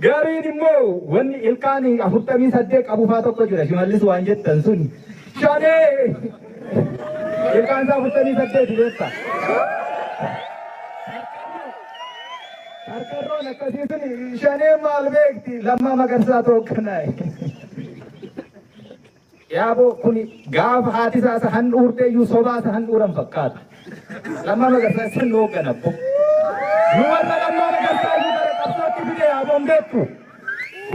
Gariin immoo wanni ilkaanii 48 qabu faa tokko jira. Shimallis waan jettan sun shanee ilkaan isaa 48 beekta. Harkarroon akkasii sun shanee maal beekti Lammaa Magarsaa tokkanaayi. Yaaboo kuni gaafa haati isaa handhuurtee iyyuu sobaa isa handhuuran fakkaata. Lammaa Magarsaa sin hoogganabbo. Nu warra Lammaa Magarsaa iyyuu gara qabsootti fide yaaboon beektu.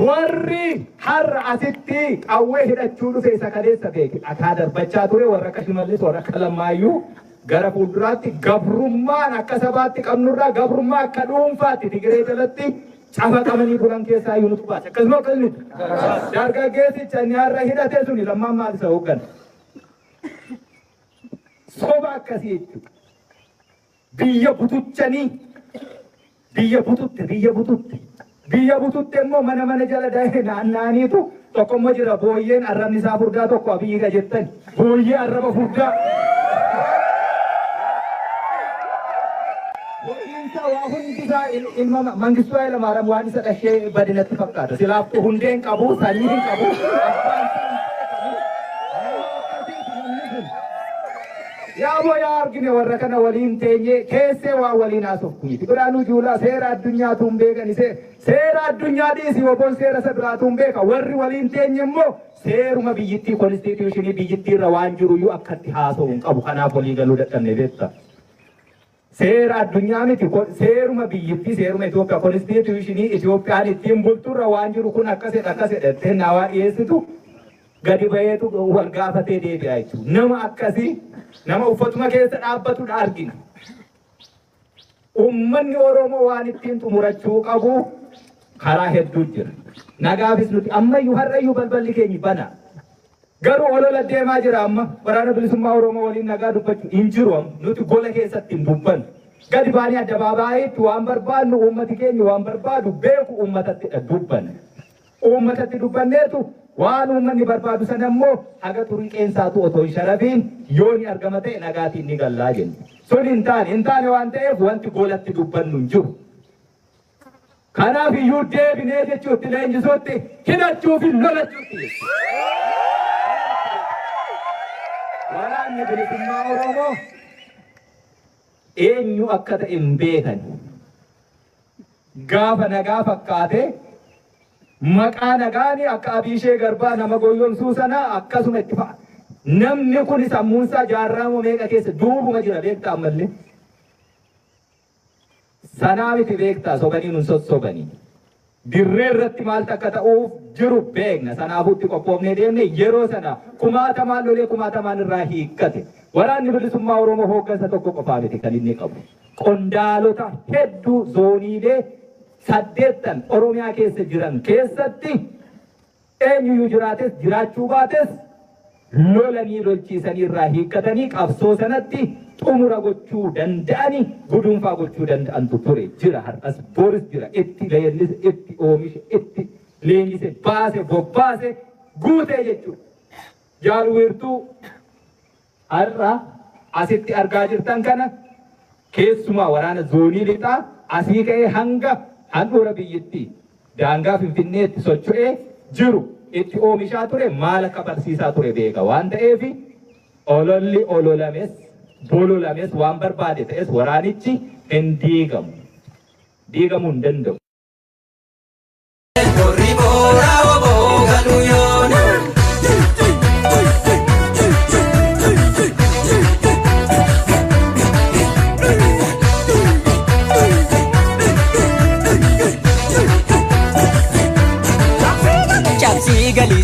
Warri har'a asitti qawwee hidhachuu dhufe isa kaleessa beeke. Akaa darbachaa ture warra akka Shimallis warra akka Lammaayyuu gara fuulduraatti gabrummaan akka sabaatti qabnurraa gabrummaa akka dhuunfaatti Tigiree jalatti cafa qabanii bulan keessaa iyyuu nutu baase. Akkasuma akkasuma dargaggeessicha inni har'a hidhate suni Lammaan maal isa hooggana? Soba akkasii jechuudha. Biyya butuchanii biyya bututte immoo mana jala daa'ee naanna'aniitu tokko immoo jira booyyeen arrabni isaa furdaa tokko abiyyiidha jettan booyyee arraba furdaa. Waa hundi isaa ilma Mangistuu Hayilamaariyaam waan isa dhashee badinatti fakkaata. Silaaftuu hundee hin qabu, sanyii hin qabu. Yaaboo yaa argine warra kana waliin teenyee keessee waa waliin haasoftu miti. Biraanuu Juulaa seera addunyaatu hin beekani. Seera addunyaa dhiisii obboon seera isa biraatu hin beeka. Warri waliin teenye immoo seeruma biyyittii konstituushinii biyyittiirra waan jiru iyyuu akkatti haasa'u hin qabu. Kanaaf walii galuu dadhabne beekta. Seera addunyaa miti seeruma biyyittii seeruma Itoophiyaa konstituushinii Itoophiyaan ittiin bulturra waan jiru kun akkasidha nawaa dhiyeessitu gadi baheetu wal gaafatee deebi'a jechuudha. Nama akkasii nama uffatuma keessa dhaabbatudha argina. Uummanni Oromoo waan ittiin xumurachuu qabu karaa hedduu jira. Nagaafis nuti ammayyuu har'ayyuu balballi keenya bana. Garuu olola deemaa jira amma waraana bilisummaa Oromoo waliin nagaa dubbachuu hin jiru nuti gola keessatti hin dubbannu. Gadi baanii addabaabaayyiitti waan barbaadnu uummati keenya waan barbaadu beeku uummatatti dubbanne. Uummatatti dubbanneetu waan uummanni barbaadu sana immoo haga turii qeensaatu otoo hin sharafiin yoo ni argama ta'e nagaatiin ni gallaa jenna. Sun hin taane waan ta'eef wanti golatti dubbannu hin jiru. Kanaaf iyyuu deebinee jechuutti leenjisuutti hidhachuu fi lolachuutti. Waraanni bilisummaa Oromoo eenyu akka ta'e hin beekan. Gaafa nagaa fakkaate maqaa nagaani akka Abiishee Garbaa nama goyyomsuu sana akkasuma itti fa'a. Namni kun sammuunsaa jaarraa meeqa keessa duubuma jira beektaa ammallee. Sanaa miti beektaa sobanii nun sossobanii. Dirree irratti maaltu akka ta'uuf jiru beekna. Sanaafuutti qophoofnee deemne yeroo sana kumaatamaan lolee kumaatamaan irraa hiikkate. Waraanni bilisummaa Oromoo hooggansa tokko qofaa miti kan inni qabu. Qondaalota hedduu zooniilee 8 Oromiyaa keessa jiran keessatti eenyuyyuu jiraates jiraachuu baates lolanii lolchiisanii irraa hiikkatanii qabsoo sanatti xumura gochuu danda'anii gudunfaa gochuu danda'antu ture jira har'as boris jira itti leellise itti oomishe itti leenjise baase bobbaase guutee jechuudha. Jaalwiirtuu har'a asitti argaa jirtan kana keessumaa waraana zoonii lixaa asii ka'ee hanga handhuura biyyittii daangaa Finfinneetti socho'ee jiru itti oomishaa ture maal akka barsiisaa ture beeka waan ta'eef ololli ololames bololames waan barbaade ta'es waraanichi hin diigamu. Diigamuu hin danda'u.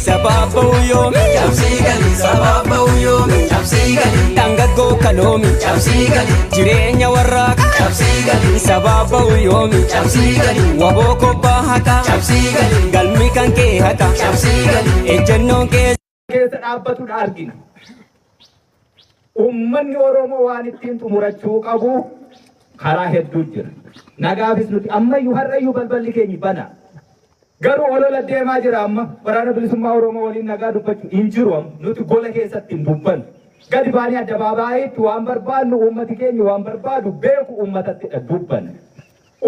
Sababa uyomi, chapsi gali. Sababa uyomi, chapsi gali. Tangago kalomi, chapsi gali. Jirenya waraka, chapsi gali. Sababa uyomi, chapsi gali. Waboko bahaka, chapsi gali. Galmi kanke haka, chapsi gali. Ejenno ke keessa dhaabbatudha argina. Uummanni Oromoo waan ittiin xumurachuu qabu karaa hedduu jira. Nagaafis nuti ammayyuu har'ayyuu balballi keenya bana. Garuu olola deemaa jira amma waraana bilisummaa Oromoo waliin nagaa dubbachuu hin jiru nuti gola keessatti hin dubbannu. Gadi baanii addabaabaayyiitti waan barbaadnu uummati keenya waan barbaadu beeku uummatatti dubbanne.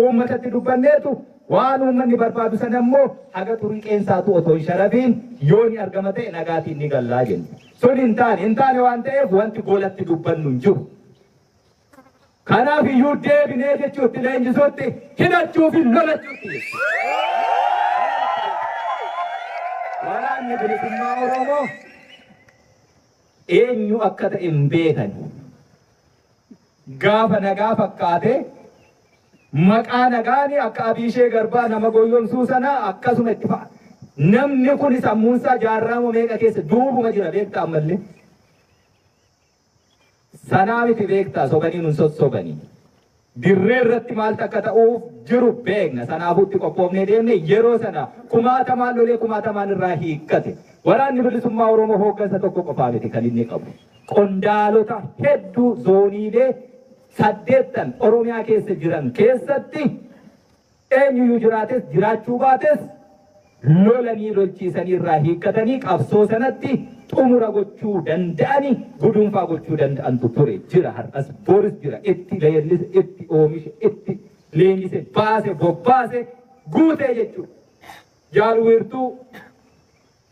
uummatatti dubbanneetu waan uummanni barbaadu sana immoo haga xurii qeensaatu otoo hin sharafiin yoo ni argama ta'e nagaatiin ni gallaa jenna. Sun hin taane waan ta'eef wanti golatti dubbannu hin jiru. Kanaaf iyyuu deebinee jechuutti leenjisuutti hidhachuu fi lolachuutti. Waraanni bilisummaa Oromoo eenyu akka ta'e hin beekan. Gaafa nagaa fakkaate maqaa nagaani akka Abiishee Garbaa nama goyyomsuu sana akkasuma itti fa'a. Namni kun sammuunsaa jaarraa meeqa keessa duubuma jira beektaa ammallee. Sanaa miti beektaa sobanii nun sossobanii. Dirree irratti maal akka ta'uuf jiru beekna. Sanaafuutti qophoofnee deemne yeroo sana kumaatamaan lolee kumaatamaan irraa hiikkate. Waraanni bilisummaa Oromoo hooggansa tokko qofaa miti kan inni qabu. Qondaalota hedduu zooniilee 8 Oromiyaa keessa jiran keessatti eenyuyyuu jiraates jiraachuu baates lolanii lolchiisanii irraa hiikkatanii qabsoo sanatti xumura gochuu danda'anii gudunfaa gochuu danda'antu ture jira. Har'as boris jira itti leellise itti oomishe itti leenjise baase bobbaase guutee jechuudha. Jaalwiirtuu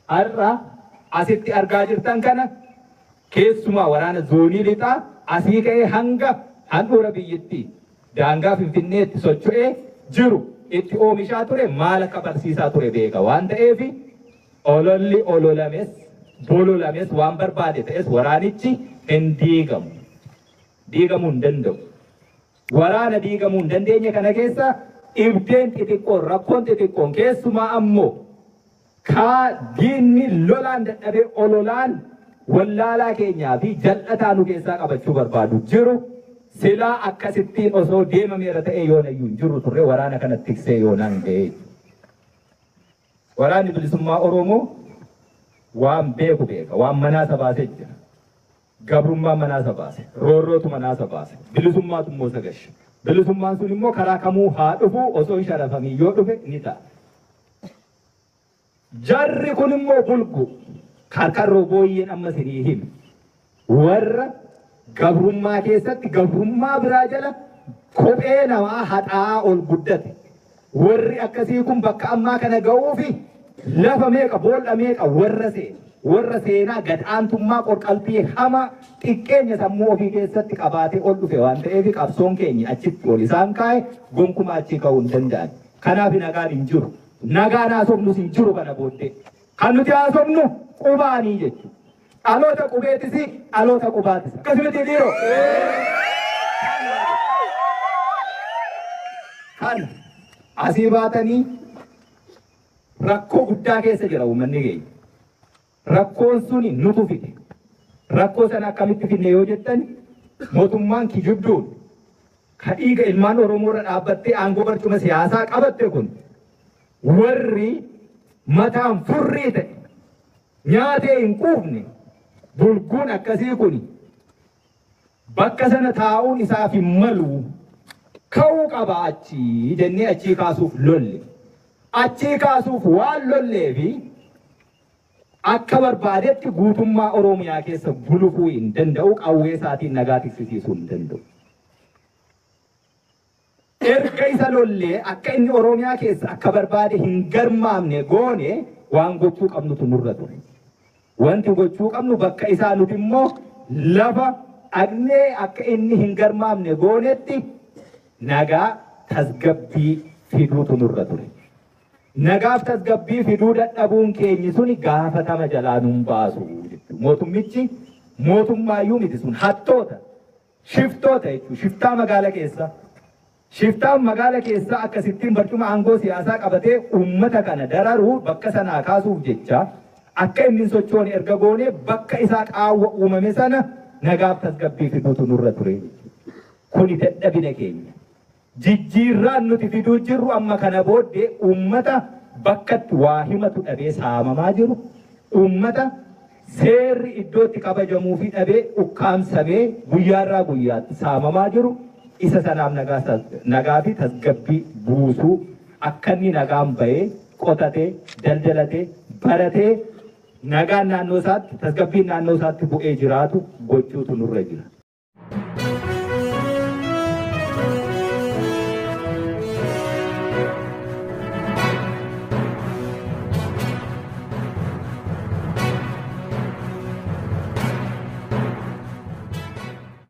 har'a asitti argaa jirtan kana keessumaa waraana zoonii lixaa asii ka'ee hanga handhuura biyyattii daangaa Finfinneetti socho'ee jiru itti oomishaa ture maal akka barsiisaa ture beeka waan ta'eef ololli ololames bololames waan barbaade ta'es waraanichi hin diigamu. Diigamuu hin danda'u. Waraana diigamuu hin dandeenye kana keessa ibdeen xixiqqoon rakkoon xixiqqoon keessumaa ammoo kaa diinni lolaan dadhabee ololaan wallaalaa keenyaa fi jal'ataa nu keessaa qabachuu barbaadu jiru. Silaa akkasittiin osoo deemameera ta'e yoonayyuu hin jiru turre waraana kanatti tiksee yoonaan ga'ee. Waraanni bilisummaa Oromoo waan beeku beeka, waan manaasa baasee jira. Gabrummaan manaasa baase, roorrootu manaasa baase, bilisummaatu immoo sagashe. Bilisummaan sun immoo karaa kamuu haa dhufu osoo hin sharafamii yoo dhufe ni ta'a. Jarri kun immoo bulgu karkarroo booyyeen amma sinii himi. Warra gabrummaa keessatti gabrummaa biraa jala kophee namaa haxaa ol guddate. Warri akkasii kun bakka ammaa kana ga'uufi lafa meeqa boolla meeqa warra seenaa gad'aantummaa qorqalbii hama xiqqeenya sammuu ofii keessatti qabaatee ol dhufe waan ta'eef qabsoon keenya achitti ol isaan kaa'e gonkumaa achii ka'uu hin danda'an. Kanaaf nagaan hin jiru. Nagaan haasofnus hin jiru kana booddee. Kan nuti haasofnu qubaanii jechuudha. Dhaloota qubeetis dhaloota qubaatis. Akkasumatti dhiiroo. Kan asii baatanii rakkoo guddaa keessa jira uummanni keenya. Rakkoon suni nutu fide. Rakkoo sana akkamitti fidne yoo jettan mootummaan kijibduun ka dhiiga ilmaan Oromoo irra dhaabbattee aangoo barcuma siyaasaa qabatte kun warri mataan furrii ta'e nyaatee hin quufne bulguun akkasii kun bakka sana taa'uun isaaf hin malu ka'uu qaba achii jennee achii kaasuuf lolle. Achii kaasuuf waan lollee fi akka barbaadetti guutummaa Oromiyaa keessa bulufuu hin danda'u qawwee isaatiin nagaa tiksisiisuu hin danda'u. Erga isa lollee akka inni Oromiyaa keessa akka barbaade hin garmaamne goone waan gochuu qabnutu nurra ture. Wanti gochuu qabnu bakka isaa nuti immoo lafa dhagnee akka inni hin garmaamne goonetti nagaa tasgabbii fiduutu nurra ture. Nagaaf tasgabbii fiduu dadhabuun keenyi suni gaafatama jalaa nuun baasu. Mootummichi mootummaayyuu miti sun hattoota shiftoota jechuudha. Shiftaa magaala keessa. Shiftaan magaala keessa akkasittiin barcuma aangoo siyaasaa qabatee uummata kana dararuu bakka sanaa kaasuuf jecha akka inni sochoon erga goone bakka isaa qaawwa uumame sana nagaaf tasgabbii fiduutu nurra ture. Kuni dadhabina keenya. Jijjiirraan nuti fiduu jirru amma kana booddee uummata bakkatti waa himatu dhabee saamamaa jiru. Uummata seerri iddootti kabajamuu fi dhabee ukkaamsamee guyyaarraa guyyaatti saamamaa jiru. Isa sanaaf nagaa fi tasgabbii buusuu akka inni nagaan bahee qotatee daldalatee baratee nagaan naannoo isaatti tasgabbiin naannoo isaatti bu'ee jiraatu gochuutu nurra jira.